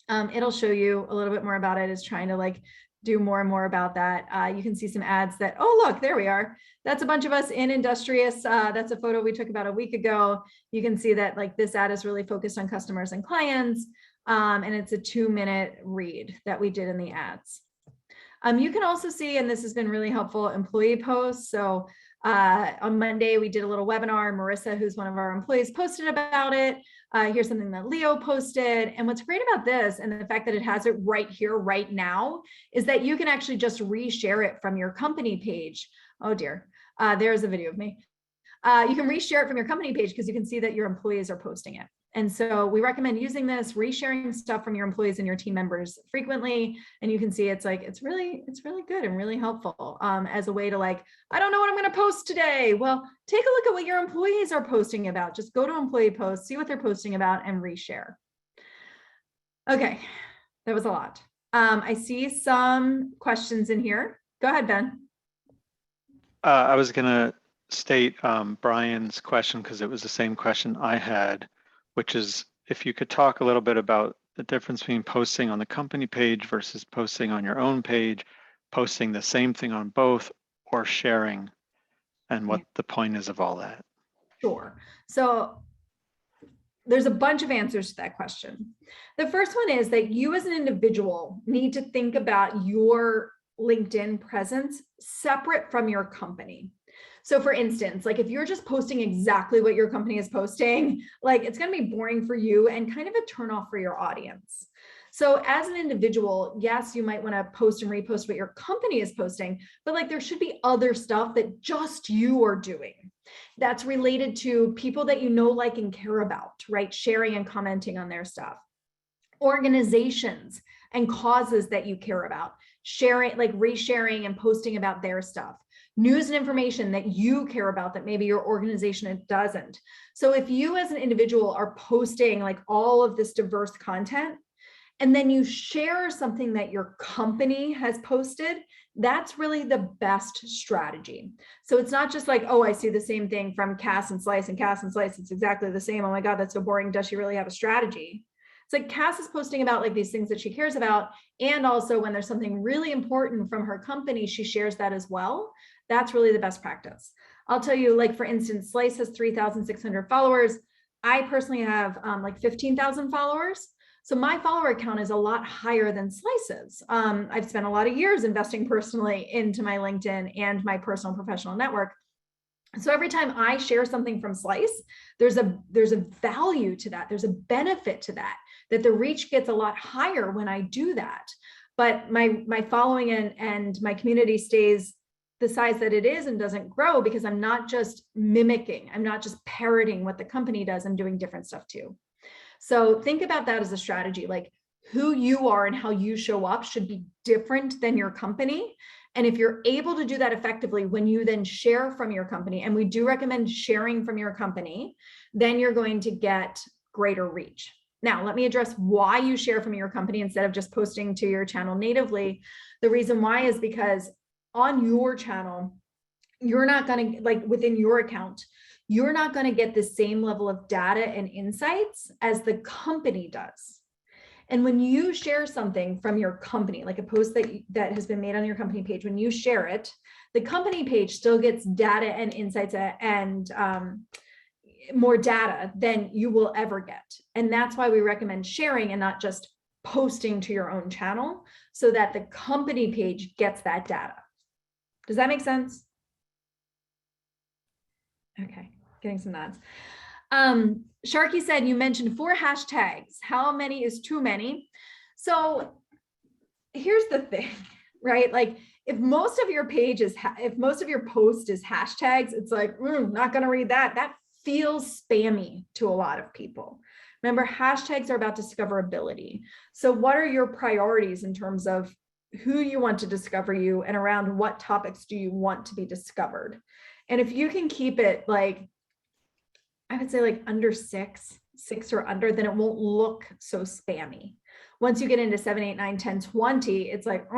It'll show you a little bit more about it. It's trying to like do more and more about that. You can see some ads that, oh, look, there we are. That's a bunch of us in Industrious. That's a photo we took about a week ago. You can see that like this ad is really focused on customers and clients. And it's a 2-minute read that we did in the ads. You can also see, and this has been really helpful, employee posts. So on Monday, we did a little webinar. Marissa, who's one of our employees, posted about it. Here's something that Leo posted. And what's great about this, and the fact that it has it right here, right now, is that you can actually just reshare it from your company page. Oh dear, there's a video of me. You can reshare it from your company page because you can see that your employees are posting it. And so we recommend using this, resharing stuff from your employees and your team members frequently. And you can see it's really good and really helpful as a way to like, I don't know what I'm going to post today. Well, take a look at what your employees are posting about. Just go to employee posts, see what they're posting about, and reshare. Okay, that was a lot. I see some questions in here. Go ahead, Ben. I was going to state Brian's question because it was the same question I had, which is if you could talk a little bit about the difference between posting on the company page versus posting on your own page, posting the same thing on both, or sharing, and what the point is of all that. Sure. So there's a bunch of answers to that question. The first one is that you as an individual need to think about your LinkedIn presence separate from your company. So for instance, like if you're just posting exactly what your company is posting, like it's going to be boring for you and kind of a turnoff for your audience. So as an individual, yes, you might want to post and repost what your company is posting, but like there should be other stuff that just you are doing that's related to people that you know, like, and care about, right? Sharing and commenting on their stuff. Organizations and causes that you care about, sharing, like resharing and posting about their stuff. News and information that you care about that maybe your organization doesn't. So if you as an individual are posting like all of this diverse content, and then you share something that your company has posted, that's really the best strategy. So it's not just like, oh, I see the same thing from Cass and Slice, and Cass and Slice, it's exactly the same. Oh my God, that's so boring. Does she really have a strategy? It's like Cass is posting about like these things that she cares about. And also when there's something really important from her company, she shares that as well. That's really the best practice. I'll tell you, like, for instance, Slice has 3,600 followers. I personally have like 15,000 followers. So my follower count is a lot higher than Slice's. I've spent a lot of years investing personally into my LinkedIn and my personal professional network. So every time I share something from Slice, there's a value to that. There's a benefit to that the reach gets a lot higher when I do that. But my following and my community stays the size that it is and doesn't grow because I'm not just mimicking, I'm not just parroting what the company does, I'm doing different stuff too. So think about that as a strategy, like who you are and how you show up should be different than your company. And if you're able to do that effectively, when you then share from your company, and we do recommend sharing from your company, then you're going to get greater reach. Now, let me address why you share from your company instead of just posting to your channel natively. The reason why is because on your channel, you're not going to, like within your account, you're not going to get the same level of data and insights as the company does. And when you share something from your company, like a post that has been made on your company page, when you share it, the company page still gets data and insights and more data than you will ever get. And that's why we recommend sharing and not just posting to your own channel so that the company page gets that data. Does that make sense? Okay, getting some nods. Sharky said, you mentioned 4 hashtags. How many is too many? So here's the thing, right? Like if most of your page is, if most of your post is hashtags, it's like, not going to read that. That feels spammy to a lot of people. Remember, hashtags are about discoverability. So what are your priorities in terms of who you want to discover you and around what topics do you want to be discovered? And if you can keep it like, I would say like under 6 or under, then it won't look so spammy. Once you get into 7, 8, 9, 10, 20, it's like,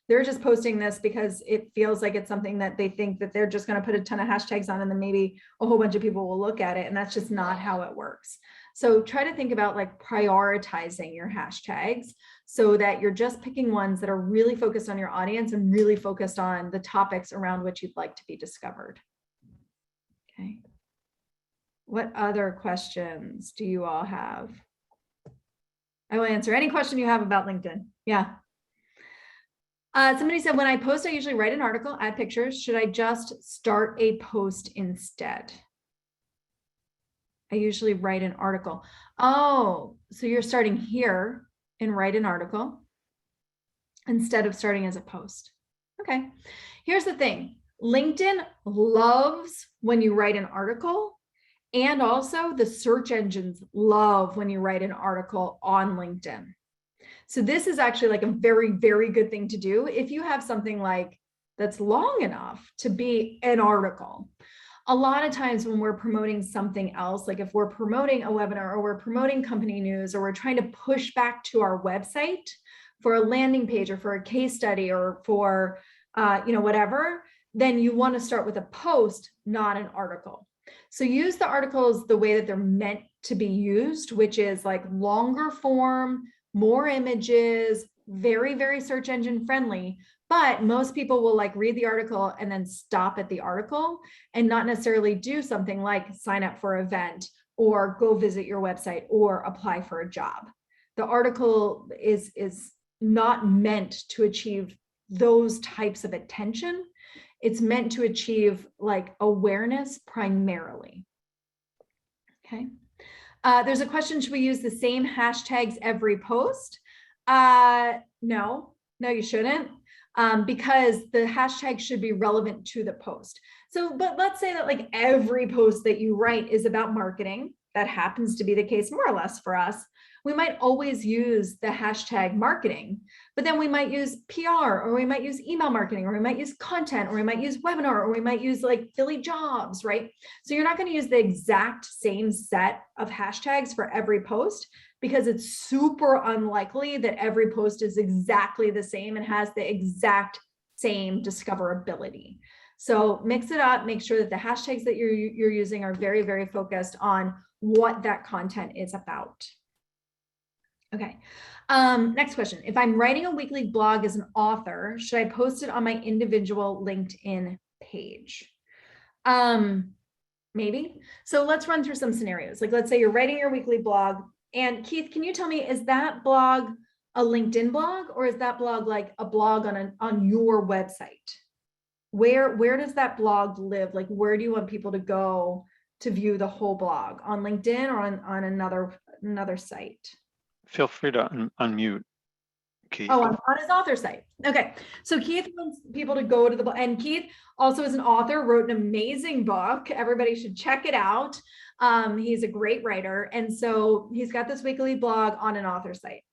they're just posting this because it feels like it's something that they think that they're just going to put a ton of hashtags on and then maybe a whole bunch of people will look at it. And that's just not how it works. So try to think about like prioritizing your hashtags so that you're just picking ones that are really focused on your audience and really focused on the topics around which you'd like to be discovered. Okay. What other questions do you all have? I will answer any question you have about LinkedIn. Yeah. Somebody said, when I post, I usually write an article, add pictures. Should I just start a post instead? I usually write an article. Oh, so you're starting here and write an article instead of starting as a post. Okay. Here's the thing. LinkedIn loves when you write an article. And also the search engines love when you write an article on LinkedIn. So this is actually like a very, very good thing to do if you have something like that's long enough to be an article. A lot of times when we're promoting something else, like if we're promoting a webinar or we're promoting company news or we're trying to push back to our website for a landing page or for a case study or for whatever, then you want to start with a post, not an article. So use the articles the way that they're meant to be used, which is like longer form, more images, very, very search engine friendly. But most people will like read the article and then stop at the article and not necessarily do something like sign up for an event or go visit your website or apply for a job. The article is not meant to achieve those types of attention. It's meant to achieve like awareness primarily. Okay. There's a question, should we use the same hashtags every post? No, you shouldn't, because the hashtag should be relevant to the post. So, but let's say that like every post that you write is about marketing. That happens to be the case more or less for us. We might always use the hashtag marketing, but then we might use PR, or we might use email marketing, or we might use content, or we might use webinar, or we might use like Philly jobs, right? So you're not going to use the exact same set of hashtags for every post because it's super unlikely that every post is exactly the same and has the exact same discoverability. So mix it up, make sure that the hashtags that you're using are very, very focused on what that content is about. Okay, next question. If I'm writing a weekly blog as an author, should I post it on my individual LinkedIn page? Maybe. So let's run through some scenarios. Like let's say you're writing your weekly blog, and Keith, can you tell me, is that blog a LinkedIn blog, or is that blog like a blog on your website? Where does that blog live? Like where do you want people to go to view the whole blog? On LinkedIn or on another site? Feel free to unmute, Keith. Oh, on his author site. Okay. So Keith wants people to go to the book. And Keith also is an author, wrote an amazing book. Everybody should check it out. He's a great writer. And so he's got this weekly blog on an author site.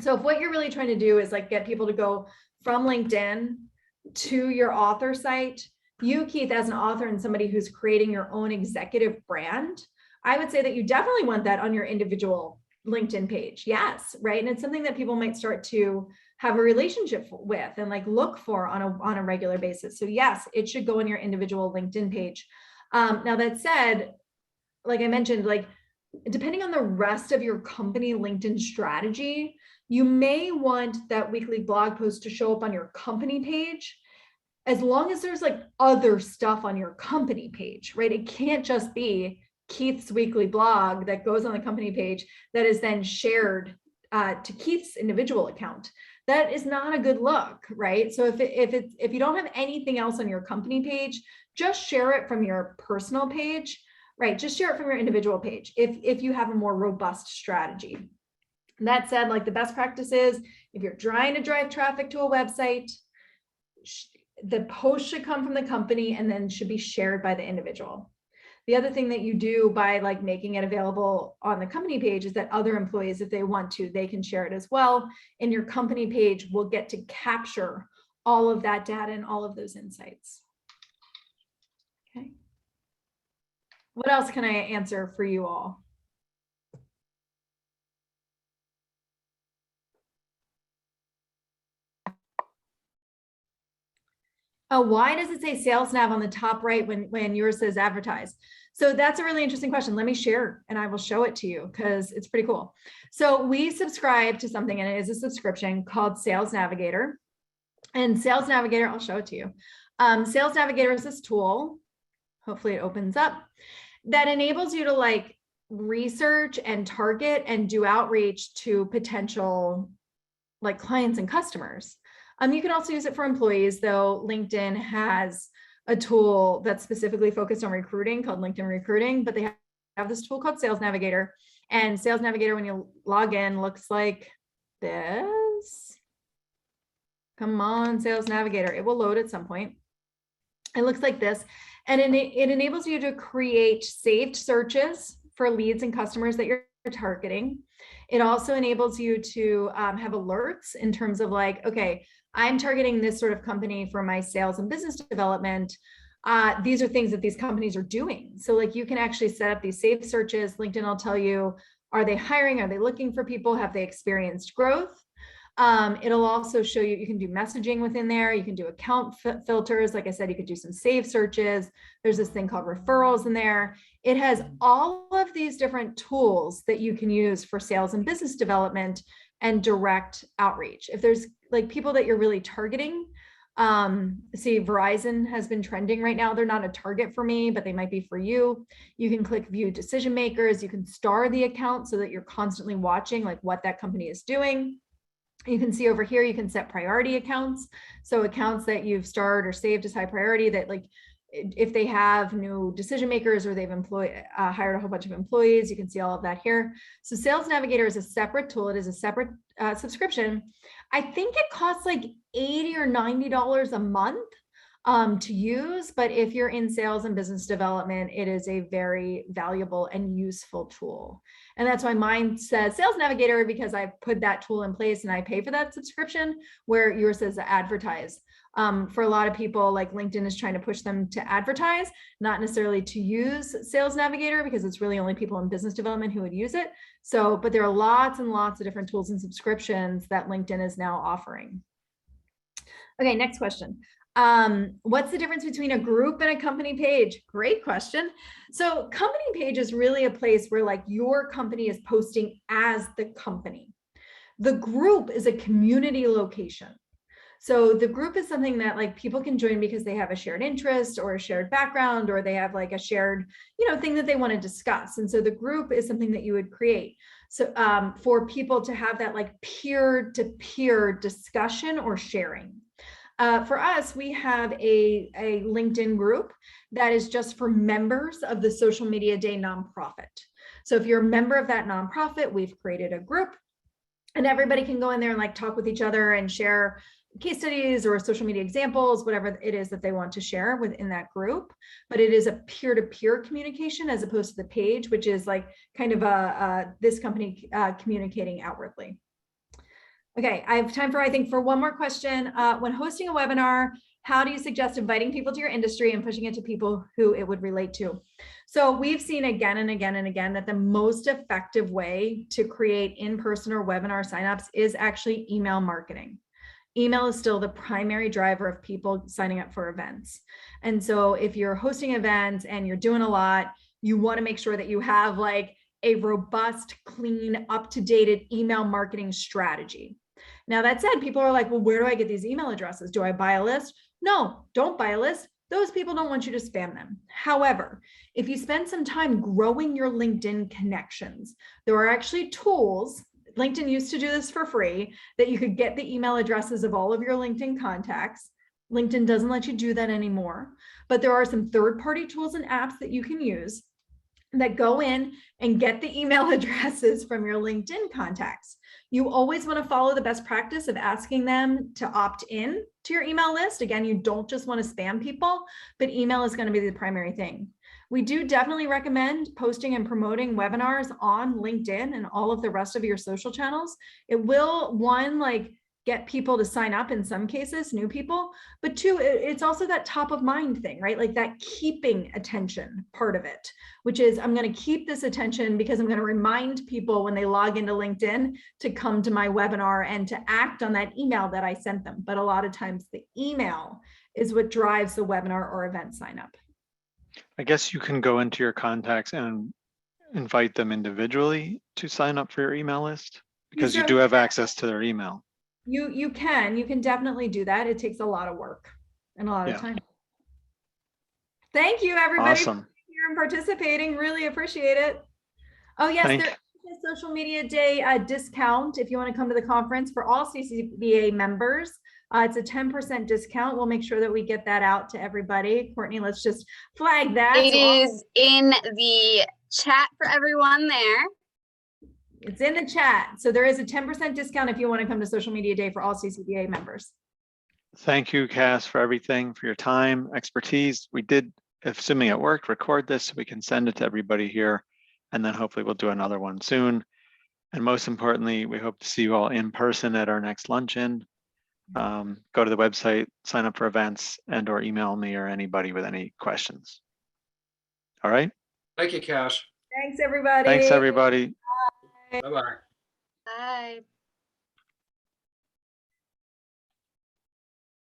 So if what you're really trying to do is like get people to go from LinkedIn to your author site, you, Keith, as an author and somebody who's creating your own executive brand, I would say that you definitely want that on your individual LinkedIn page. Yes, right. And it's something that people might start to have a relationship with and like look for on a regular basis. So yes, it should go on your individual LinkedIn page. Now that said, like I mentioned, like depending on the rest of your company LinkedIn strategy, you may want that weekly blog post to show up on your company page, as long as there's like other stuff on your company page, right? It can't just be Keith's weekly blog that goes on the company page that is then shared to Keith's individual account. That is not a good look, right? So if you don't have anything else on your company page, just share it from your personal page, right? Just share it from your individual page if you have a more robust strategy. That said, like the best practice is if you're trying to drive traffic to a website, the post should come from the company and then should be shared by the individual. The other thing that you do by like making it available on the company page is that other employees, if they want to, they can share it as well. And your company page will get to capture all of that data and all of those insights. Okay. What else can I answer for you all? Why does it say sales nav on the top right when yours says advertise? So that's a really interesting question. Let me share and I will show it to you because it's pretty cool. So we subscribe to something and it is a subscription called Sales Navigator. And Sales Navigator, I'll show it to you. Sales Navigator is this tool, hopefully it opens up, that enables you to like research and target and do outreach to potential like clients and customers. You can also use it for employees, though LinkedIn has a tool that's specifically focused on recruiting called LinkedIn Recruiting, but they have this tool called Sales Navigator. And Sales Navigator, when you log in, looks like this. Come on, Sales Navigator. It will load at some point. It looks like this. And it enables you to create saved searches for leads and customers that you're targeting. It also enables you to have alerts in terms of like, okay, I'm targeting this sort of company for my sales and business development. These are things that these companies are doing. So like you can actually set up these saved searches. LinkedIn will tell you, are they hiring? Are they looking for people? Have they experienced growth? It'll also show you, you can do messaging within there. You can do account filters. Like I said, you could do some save searches. There's this thing called referrals in there. It has all of these different tools that you can use for sales and business development and direct outreach. If there's like people that you're really targeting, see Verizon has been trending right now. They're not a target for me, but they might be for you. You can click view decision makers. You can star the account so that you're constantly watching like what that company is doing. You can see over here, you can set priority accounts. So accounts that you've starred or saved as high priority that like, if they have new decision makers or they've hired a whole bunch of employees, you can see all of that here. So Sales Navigator is a separate tool. It is a separate subscription. I think it costs like $80 or $90 a month to use, but if you're in sales and business development, it is a very valuable and useful tool. And that's why mine says Sales Navigator, because I put that tool in place and I pay for that subscription, where yours says advertise. For a lot of people, like LinkedIn is trying to push them to advertise, not necessarily to use Sales Navigator, because it's really only people in business development who would use it. So, but there are lots and lots of different tools and subscriptions that LinkedIn is now offering. Okay, next question. What's the difference between a group and a company page? Great question. So company page is really a place where like your company is posting as the company. The group is a community location. So the group is something that like people can join because they have a shared interest or a shared background, or they have like a shared, thing that they want to discuss. And so the group is something that you would create. So for people to have that like peer-to-peer discussion or sharing. For us, we have a LinkedIn group that is just for members of the Social Media Day nonprofit. So if you're a member of that nonprofit, we've created a group and everybody can go in there and like talk with each other and share case studies or social media examples, whatever it is that they want to share within that group. But it is a peer-to-peer communication as opposed to the page, which is like kind of this company communicating outwardly. Okay, I have time for, I think, for one more question. When hosting a webinar, how do you suggest inviting people to your industry and pushing it to people who it would relate to? So we've seen again and again and again that the most effective way to create in-person or webinar signups is actually email marketing. Email is still the primary driver of people signing up for events. And so if you're hosting events and you're doing a lot, you want to make sure that you have like a robust, clean, up-to-date email marketing strategy. Now that said, people are like, well, where do I get these email addresses? Do I buy a list? No, don't buy a list. Those people don't want you to spam them. However, if you spend some time growing your LinkedIn connections, there are actually tools LinkedIn used to do this for free, that you could get the email addresses of all of your LinkedIn contacts. LinkedIn doesn't let you do that anymore, but there are some third-party tools and apps that you can use that go in and get the email addresses from your LinkedIn contacts. You always want to follow the best practice of asking them to opt in to your email list. Again, you don't just want to spam people, but email is going to be the primary thing. We do definitely recommend posting and promoting webinars on LinkedIn and all of the rest of your social channels. It will, one, like, get people to sign up in some cases, new people, but two, it's also that top of mind thing, right? Like that keeping attention part of it, which is I'm going to keep this attention because I'm going to remind people when they log into LinkedIn to come to my webinar and to act on that email that I sent them. But a lot of times the email is what drives the webinar or event sign up. I guess you can go into your contacts and invite them individually to sign up for your email list, because you do have access to their email. You can definitely do that. It takes a lot of work and a lot of time. Thank you, everybody, Awesome. for being here and participating. Really appreciate it. Oh yes, there is a social media day discount if you want to come to the conference for all CCBA members. It's a 10% discount. We'll make sure that we get that out to everybody. Courtney, let's just flag that. It is in the chat for everyone there. It's in the chat. So there is a 10% discount if you want to come to Social Media Day for all CCBA members. Thank you, Cass, for everything, for your time, expertise. We did, assuming it worked, record this so we can send it to everybody here, and then hopefully we'll do another one soon. And most importantly, we hope to see you all in person at our next luncheon. Go to the website, sign up for events, and or email me or anybody with any questions. All right. Thank you, Cash. Thanks, everybody. Thanks, everybody. Bye-bye. Bye.